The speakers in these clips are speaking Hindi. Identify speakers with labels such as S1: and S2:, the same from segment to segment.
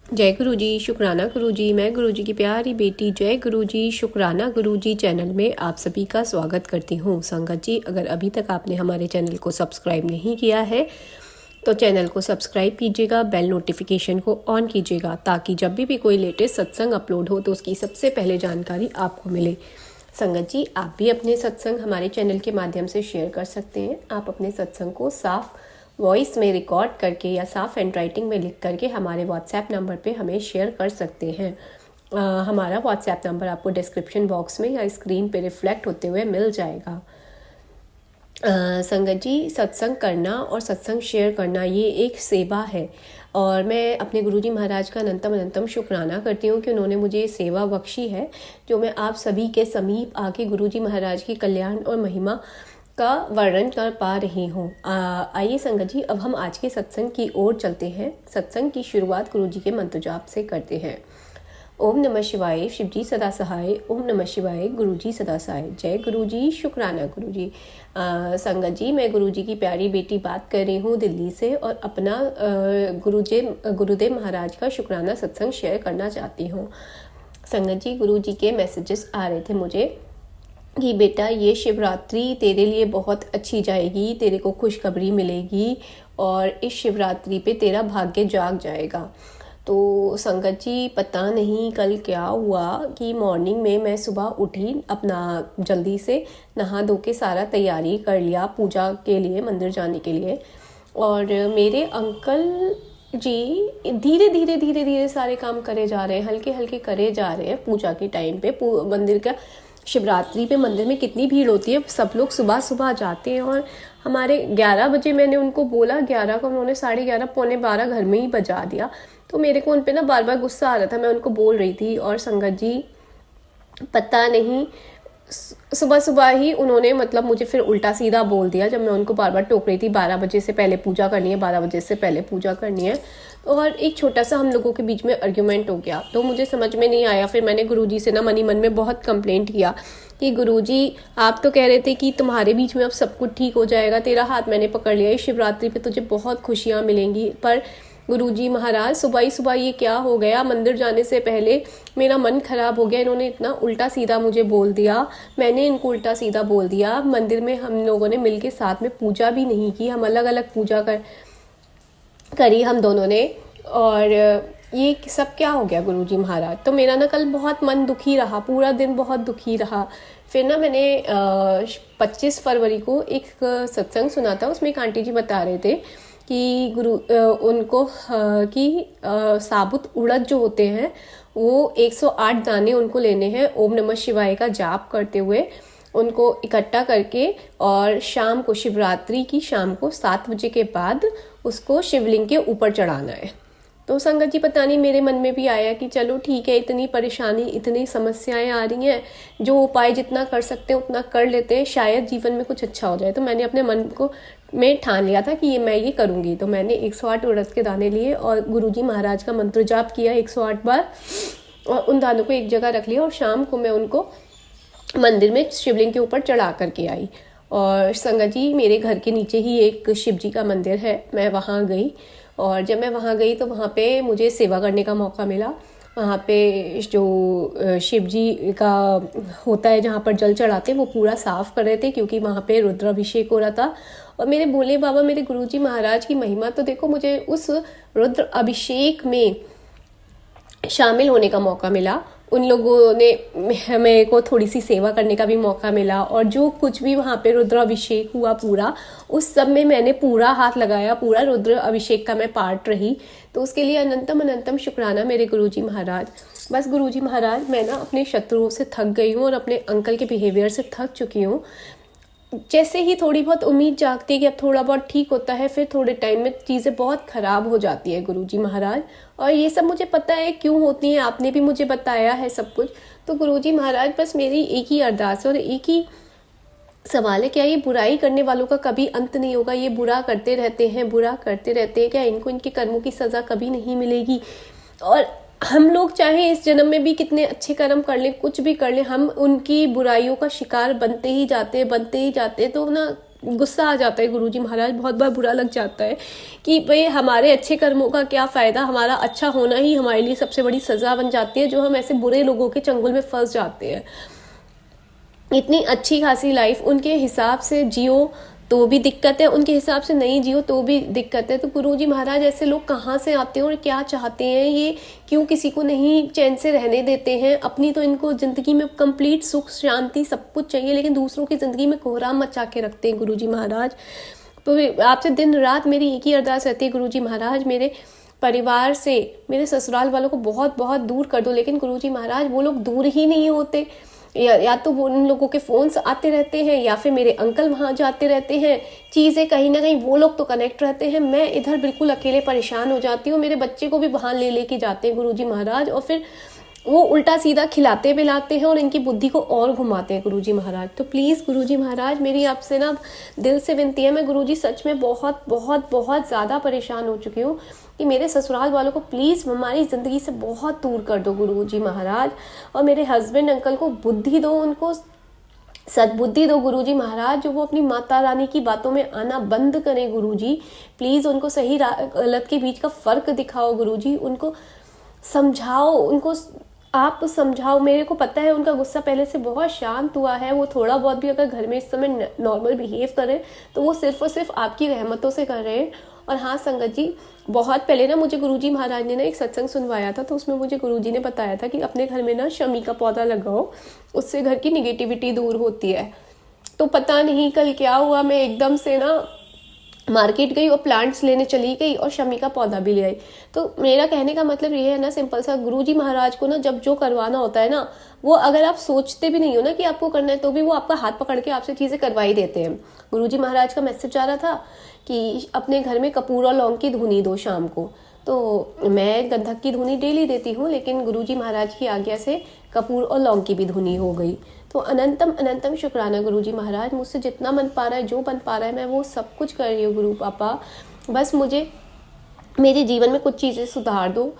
S1: जय गुरु जी, शुक्राना गुरु जी। मैं गुरु जी की प्यारी बेटी जय गुरु जी शुक्राना गुरु जी चैनल में आप सभी का स्वागत करती हूँ। संगत जी, अगर अभी तक आपने हमारे चैनल को सब्सक्राइब नहीं किया है तो चैनल को सब्सक्राइब कीजिएगा, बेल नोटिफिकेशन को ऑन कीजिएगा ताकि जब भी कोई लेटेस्ट सत्संग अपलोड हो तो उसकी सबसे पहले जानकारी आपको मिले। संगत जी, आप भी अपने सत्संग हमारे चैनल के माध्यम से शेयर कर सकते हैं। आप अपने सत्संग को साफ वॉइस में रिकॉर्ड करके या साफ हैंडराइटिंग में लिख करके हमारे व्हाट्सएप नंबर पे हमें शेयर कर सकते हैं। हमारा व्हाट्सएप नंबर आपको डिस्क्रिप्शन बॉक्स में या स्क्रीन पे रिफ्लेक्ट होते हुए मिल जाएगा। संगत जी, सत्संग करना और सत्संग शेयर करना ये एक सेवा है और मैं अपने गुरुजी महाराज का अनंतम अनंतम शुक्राना करती हूँ कि उन्होंने मुझे सेवा बख्शी है जो मैं आप सभी के समीप आके गुरुजी महाराज की कल्याण और महिमा का वर्णन कर पा रही हूँ। आइए संगत जी, अब हम आज के सत्संग की ओर चलते हैं। सत्संग की शुरुआत गुरुजी के मंत्र जाप से करते हैं। ओम नमः शिवाय, शिव जी सदा सहाय। ओम नमः शिवाय, गुरु जी सदा सहाय। जय गुरु जी, शुक्राना गुरु जी। संगत जी, मैं गुरु जी की प्यारी बेटी बात कर रही हूँ दिल्ली से और अपना गुरुदेव महाराज का शुक्राना सत्संग शेयर करना चाहती हूँ। संगत जी, गुरु जी के मैसेजेस आ रहे थे मुझे कि बेटा ये शिवरात्रि तेरे लिए बहुत अच्छी जाएगी, तेरे को खुशखबरी मिलेगी और इस शिवरात्रि पे तेरा भाग्य जाग जाएगा। तो संगत जी, पता नहीं कल क्या हुआ कि मॉर्निंग में मैं सुबह उठी, अपना जल्दी से नहा धो के सारा तैयारी कर लिया पूजा के लिए, मंदिर जाने के लिए। और मेरे अंकल जी धीरे धीरे धीरे धीरे सारे काम करे जा रहे हैं, हल्के हल्के करे जा रहे हैं पूजा के टाइम पे। मंदिर का शिवरात्रि पे मंदिर में कितनी भीड़ होती है, सब लोग सुबह सुबह जाते हैं और हमारे 11 बजे मैंने उनको बोला, 11 को उन्होंने 11:30 पौने 12 घर में ही बजा दिया। तो मेरे को उन पे ना बार बार गुस्सा आ रहा था, मैं उनको बोल रही थी। और संगत जी, पता नहीं सुबह सुबह ही उन्होंने मतलब मुझे फिर उल्टा सीधा बोल दिया जब मैं उनको बार बार टोक रही थी 12 बजे से पहले पूजा करनी है, 12 बजे से पहले पूजा करनी है। और एक छोटा सा हम लोगों के बीच में आर्ग्यूमेंट हो गया, तो मुझे समझ में नहीं आया। फिर मैंने गुरुजी से ना मन ही मन में बहुत कंप्लेंट किया कि गुरुजी, आप तो कह रहे थे कि तुम्हारे बीच में अब सब कुछ ठीक हो जाएगा, तेरा हाथ मैंने पकड़ लिया, इस शिवरात्रि पे तुझे बहुत खुशियाँ मिलेंगी। पर गुरुजी महाराज, सुबह ही सुबह ये क्या हो गया, मंदिर जाने से पहले मेरा मन खराब हो गया। इन्होंने इतना उल्टा सीधा मुझे बोल दिया, मैंने इनको उल्टा सीधा बोल दिया। मंदिर में हम लोगों ने मिलके साथ में पूजा भी नहीं की, हम अलग अलग पूजा करी हम दोनों ने। और ये सब क्या हो गया गुरुजी महाराज। तो मेरा ना कल बहुत मन दुखी रहा, पूरा दिन बहुत दुखी रहा। फिर ना मैंने 25 फरवरी को एक सत्संग सुना था, उसमें एक आंटी जी बता रहे थे कि उनको कि साबुत उड़द जो होते हैं वो 108 दाने उनको लेने हैं, ओम नमः शिवाय का जाप करते हुए उनको इकट्ठा करके, और शाम को शिवरात्रि की शाम को 7 बजे के बाद उसको शिवलिंग के ऊपर चढ़ाना है। तो संगत जी, पता नहीं मेरे मन में भी आया कि चलो ठीक है, इतनी परेशानी इतनी समस्याएं आ रही हैं, जो उपाय जितना कर सकते हैं उतना कर लेते हैं, शायद जीवन में कुछ अच्छा हो जाए। तो मैंने अपने मन को में ठान लिया था कि मैं ये करूँगी। तो मैंने 108 उड़द के दाने लिए और गुरुजी महाराज का मंत्र जाप किया 108 बार और उन दानों को एक जगह रख लिया और शाम को मैं उनको मंदिर में शिवलिंग के ऊपर चढ़ा करके आई। और संगत जी, मेरे घर के नीचे ही एक शिव जी का मंदिर है, मैं वहाँ गई। और जब मैं वहाँ गई तो वहाँ पे मुझे सेवा करने का मौका मिला। वहाँ पे जो शिव जी का होता है जहाँ पर जल चढ़ाते हैं वो पूरा साफ कर रहे थे, क्योंकि वहाँ पे रुद्राभिषेक हो रहा था। और मेरे भोले बाबा, मेरे गुरुजी महाराज की महिमा तो देखो, मुझे उस रुद्र अभिषेक में शामिल होने का मौका मिला। उन लोगों ने मेरे को थोड़ी सी सेवा करने का भी मौका मिला और जो कुछ भी वहाँ पे रुद्र अभिषेक हुआ पूरा, उस सब में मैंने पूरा हाथ लगाया, पूरा रुद्र अभिषेक का मैं पार्ट रही। तो उसके लिए अनंतम अनंतम शुक्राना मेरे गुरुजी महाराज। बस गुरुजी महाराज, मैं ना अपने शत्रुओं से थक गई हूँ और अपने अंकल के बिहेवियर से थक चुकी हूँ। जैसे ही थोड़ी बहुत उम्मीद जागती है कि अब थोड़ा बहुत ठीक होता है, फिर थोड़े टाइम में चीज़ें बहुत ख़राब हो जाती है गुरुजी महाराज। और ये सब मुझे पता है क्यों होती हैं, आपने भी मुझे बताया है सब कुछ। तो गुरुजी महाराज, बस मेरी एक ही अरदास है और एक ही सवाल है, क्या ये बुराई करने वालों का कभी अंत नहीं होगा? ये बुरा करते रहते हैं, बुरा करते रहते हैं, क्या इनको इनके कर्मों की सज़ा कभी नहीं मिलेगी? और हम लोग चाहे इस जन्म में भी कितने अच्छे कर्म कर लें, कुछ भी कर लें, हम उनकी बुराइयों का शिकार बनते ही जाते हैं। तो ना गुस्सा आ जाता है गुरुजी महाराज, बहुत बार बुरा लग जाता है कि भाई हमारे अच्छे कर्मों का क्या फ़ायदा, हमारा अच्छा होना ही हमारे लिए सबसे बड़ी सज़ा बन जाती है, जो हम ऐसे बुरे लोगों के चंगुल में फंस जाते हैं। इतनी अच्छी खासी लाइफ उनके हिसाब से जियो तो भी दिक्कत है, उनके हिसाब से नहीं जियो तो भी दिक्कत है। तो गुरुजी महाराज ऐसे लोग कहाँ से आते हैं और क्या चाहते हैं, ये क्यों किसी को नहीं चैन से रहने देते हैं? अपनी तो इनको ज़िंदगी में कंप्लीट सुख शांति सब कुछ चाहिए, लेकिन दूसरों की ज़िंदगी में कोहराम मचा के रखते हैं गुरुजी महाराज। तो आपसे दिन रात मेरी एक ही अरदास रहती है, गुरुजी महाराज मेरे परिवार से, मेरे ससुराल वालों को बहुत बहुत दूर कर दो। लेकिन गुरुजी महाराज वो लोग दूर ही नहीं होते, या तो वो उन लोगों के फ़ोन्स आते रहते हैं, या फिर मेरे अंकल वहाँ जाते रहते हैं, चीज़ें कहीं ना कहीं वो लोग तो कनेक्ट रहते हैं, मैं इधर बिल्कुल अकेले परेशान हो जाती हूँ। मेरे बच्चे को भी वहाँ ले लेके जाते हैं गुरुजी महाराज, और फिर वो उल्टा सीधा खिलाते पिलाते हैं और इनकी बुद्धि को और घुमाते हैं गुरुजी महाराज। तो प्लीज़ गुरुजी महाराज मेरी आपसे ना दिल से विनती है, मैं गुरुजी सच में बहुत बहुत बहुत ज़्यादा परेशान हो चुकी हूँ कि मेरे ससुराल वालों को प्लीज़ हमारी ज़िंदगी से बहुत दूर कर दो गुरुजी महाराज, और मेरे हस्बैंड अंकल को बुद्धि दो, उनको सद्बुद्धि दो गुरुजी महाराज, जो वो अपनी माता रानी की बातों में आना बंद करें गुरुजी। प्लीज़ उनको सही गलत के बीच का फ़र्क दिखाओ गुरुजी, उनको समझाओ, उनको आप समझाओ। मेरे को पता है उनका गुस्सा पहले से बहुत शांत हुआ है, वो थोड़ा बहुत भी अगर घर में इस समय नॉर्मल बिहेव करें तो वो सिर्फ और सिर्फ आपकी रहमतों से कर रहे हैं। और हाँ संगत जी, बहुत पहले ना मुझे गुरुजी महाराज ने ना एक सत्संग सुनवाया था, तो उसमें मुझे गुरुजी ने बताया था कि अपने घर में ना शमी का पौधा लगाओ, उससे घर की निगेटिविटी दूर होती है। तो पता नहीं कल क्या हुआ, मैं एकदम से ना मार्केट गई और प्लांट्स लेने चली गई और शमी का पौधा भी ले आई। तो मेरा कहने का मतलब ये है ना सिंपल सा, गुरुजी महाराज को ना जब जो करवाना होता है ना, वो अगर आप सोचते भी नहीं हो ना कि आपको करना है, तो भी वो आपका हाथ पकड़ के आपसे चीज़ें करवा ही देते हैं। गुरुजी महाराज का मैसेज आ रहा था कि अपने घर में कपूर और लौंग की धुनी दो शाम को, तो मैं गंधक की धुनी डेली देती हूँ, लेकिन गुरुजी महाराज की आज्ञा से कपूर और लौंग की भी धुनी हो गई। तो अनंतम अनंतम शुक्राना गुरुजी महाराज, मुझसे जितना बन पा रहा है, जो बन पा रहा है, मैं वो सब कुछ कर रही हूँ गुरु पापा। बस मुझे मेरे जीवन में कुछ चीज़ें सुधार दो,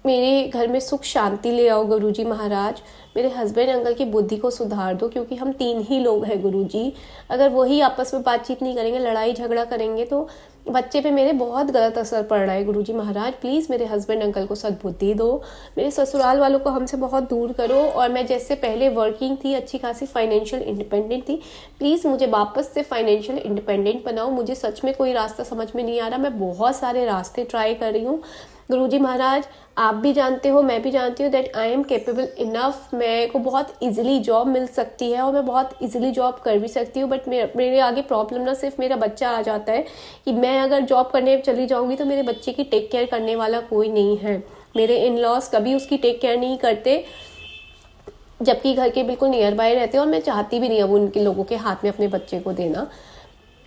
S1: मेरे घर में सुख शांति ले आओ गुरुजी महाराज, मेरे हस्बैंड अंकल की बुद्धि को सुधार दो, क्योंकि हम 3 ही लोग हैं गुरुजी। अगर वही आपस में बातचीत नहीं करेंगे, लड़ाई झगड़ा करेंगे, तो बच्चे पे मेरे बहुत गलत असर पड़ रहा है गुरुजी महाराज। प्लीज़ मेरे हस्बैंड अंकल को सद्बुद्धि दो, मेरे ससुराल वालों को हमसे बहुत दूर करो, और मैं जैसे पहले वर्किंग थी, अच्छी खासी फाइनेंशियल इंडिपेंडेंट थी, प्लीज़ मुझे वापस से फाइनेंशियल इंडिपेंडेंट बनाओ। मुझे सच में कोई रास्ता समझ में नहीं आ रहा, मैं बहुत सारे रास्ते ट्राई कर रही हूँ गुरुजी महाराज। आप भी जानते हो, मैं भी जानती हूँ that I am capable enough, मेरे को बहुत इजीली जॉब मिल सकती है और मैं बहुत इजीली जॉब कर भी सकती हूँ। बट मेरे आगे प्रॉब्लम ना सिर्फ मेरा बच्चा आ जाता है कि मैं अगर जॉब करने चली जाऊँगी तो मेरे बच्चे की टेक केयर करने वाला कोई नहीं है। मेरे इन लॉज कभी उसकी टेक केयर नहीं करते, जबकि घर के बिल्कुल नियर बाय रहते हैं, और मैं चाहती भी नहीं अब उनके लोगों के हाथ में अपने बच्चे को देना।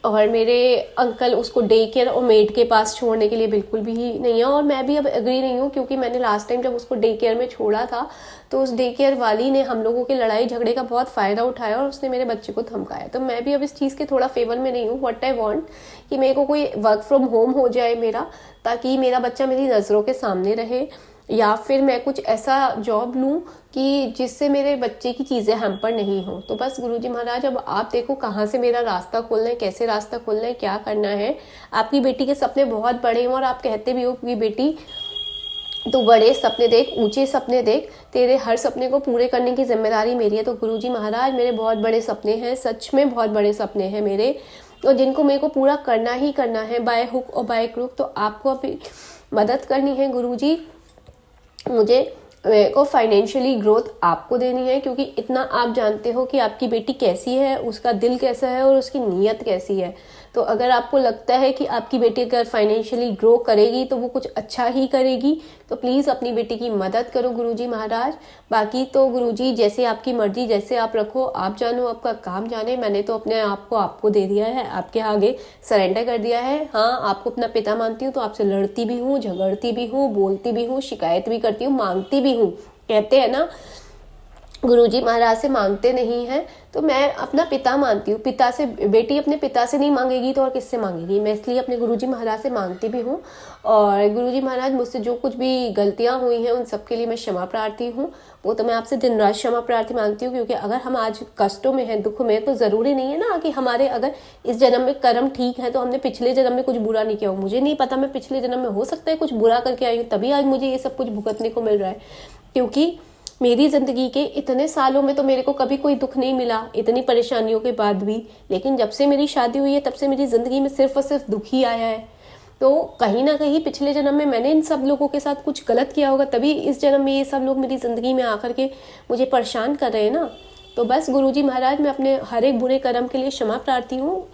S1: और मेरे अंकल उसको डे केयर और मेड के पास छोड़ने के लिए बिल्कुल भी नहीं है, और मैं भी अब एग्री नहीं हूँ, क्योंकि मैंने लास्ट टाइम जब उसको डे केयर में छोड़ा था तो उस डे केयर वाली ने हम लोगों के लड़ाई झगड़े का बहुत फ़ायदा उठाया और उसने मेरे बच्चे को धमकाया। तो मैं भी अब इस चीज़ के थोड़ा फेवर में नहीं हूँ। व्हाट आई वांट कि मेरे को कोई वर्क फ्रॉम होम हो जाए मेरा, ताकि मेरा बच्चा मेरी नज़रों के सामने रहे, या फिर मैं कुछ ऐसा जॉब लूँ कि जिससे मेरे बच्चे की चीज़ें हैम्पर नहीं हो। तो बस गुरुजी महाराज अब आप देखो कहाँ से मेरा रास्ता खोलना है, कैसे रास्ता खोलना है, क्या करना है। आपकी बेटी के सपने बहुत बड़े हैं, और आप कहते भी हो कि बेटी तो बड़े सपने देख, ऊंचे सपने देख, तेरे हर सपने को पूरे करने की जिम्मेदारी मेरी है। तो गुरुजी महाराज मेरे बहुत बड़े सपने हैं, सच में बहुत बड़े सपने हैं मेरे, और जिनको मेरे को पूरा करना ही करना है, बाय हुक और बाय क्रुक। तो आपको अभी मदद करनी है गुरुजी, मेरे को फाइनेंशियली ग्रोथ आपको देनी है, क्योंकि इतना आप जानते हो कि आपकी बेटी कैसी है, उसका दिल कैसा है और उसकी नीयत कैसी है। तो अगर आपको लगता है कि आपकी बेटी अगर फाइनेंशियली ग्रो करेगी तो वो कुछ अच्छा ही करेगी, तो प्लीज़ अपनी बेटी की मदद करो गुरुजी महाराज। बाकी तो गुरुजी जैसे आपकी मर्जी, जैसे आप रखो, आप जानो, आपका काम जाने। मैंने तो अपने आप को आपको दे दिया है, आपके आगे सरेंडर कर दिया है। हाँ, आपको अपना पिता मानती हूँ, तो आपसे लड़ती भी हूँ, झगड़ती भी हूँ, बोलती भी हूँ, शिकायत भी करती हूँ, मांगती भी हूँ। कहते हैं ना गुरुजी महाराज से मांगते नहीं हैं, तो मैं अपना पिता मानती हूँ। पिता से, बेटी अपने पिता से नहीं मांगेगी तो और किससे मांगेगी। मैं इसलिए अपने गुरुजी महाराज से मांगती भी हूँ। और गुरुजी महाराज, मुझसे जो कुछ भी गलतियाँ हुई हैं उन सब के लिए मैं क्षमा प्रार्थी हूँ। वो तो मैं आपसे दिन रात क्षमा प्रार्थी मांगती हूँ, क्योंकि अगर हम आज कष्टों में हैं, दुख में, तो ज़रूरी नहीं है ना कि हमारे अगर इस जन्म में कर्म ठीक है तो हमने पिछले जन्म में कुछ बुरा नहीं किया हो। मुझे नहीं पता, मैं पिछले जन्म में हो सकता है कुछ बुरा करके आई हूँ, तभी आज मुझे ये सब कुछ भुगतने को मिल रहा है। क्योंकि मेरी ज़िंदगी के इतने सालों में तो मेरे को कभी कोई दुख नहीं मिला, इतनी परेशानियों के बाद भी। लेकिन जब से मेरी शादी हुई है तब से मेरी ज़िंदगी में सिर्फ और सिर्फ दुख ही आया है। तो कहीं ना कहीं पिछले जन्म में मैंने इन सब लोगों के साथ कुछ गलत किया होगा, तभी इस जन्म में ये सब लोग मेरी ज़िंदगी में आकर के मुझे परेशान कर रहे हैं ना। तो बस गुरुजी महाराज, मैं अपने हर एक बुरे कर्म के लिए क्षमा प्रार्थी हूँ,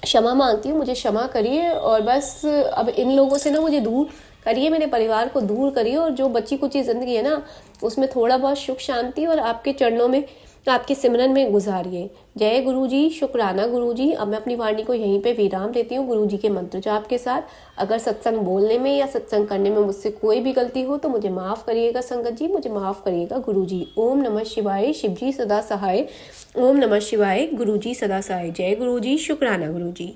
S1: क्षमा मांगती हूँ, मुझे क्षमा करिए। और बस अब इन लोगों से ना मुझे दूर करिए, मेरे परिवार को दूर करिए, और जो बची कुची ज़िंदगी है ना उसमें थोड़ा बहुत सुख शांति और आपके चरणों में, आपके सिमरन में गुजारिए। जय गुरुजी, शुक्राना गुरुजी। अब मैं अपनी वाणी को यहीं पे विराम देती हूँ गुरुजी के मंत्र जाप के साथ। अगर सत्संग बोलने में या सत्संग करने में मुझसे कोई भी गलती हो तो मुझे माफ़ करिएगा संगत जी, मुझे माफ़ करिएगा गुरुजी। ओम नमः शिवाय, शिवजी सदा सहाय। ओम नमः शिवाय, गुरुजी सदा सहाय। जय गुरुजी, शुक्राना गुरुजी।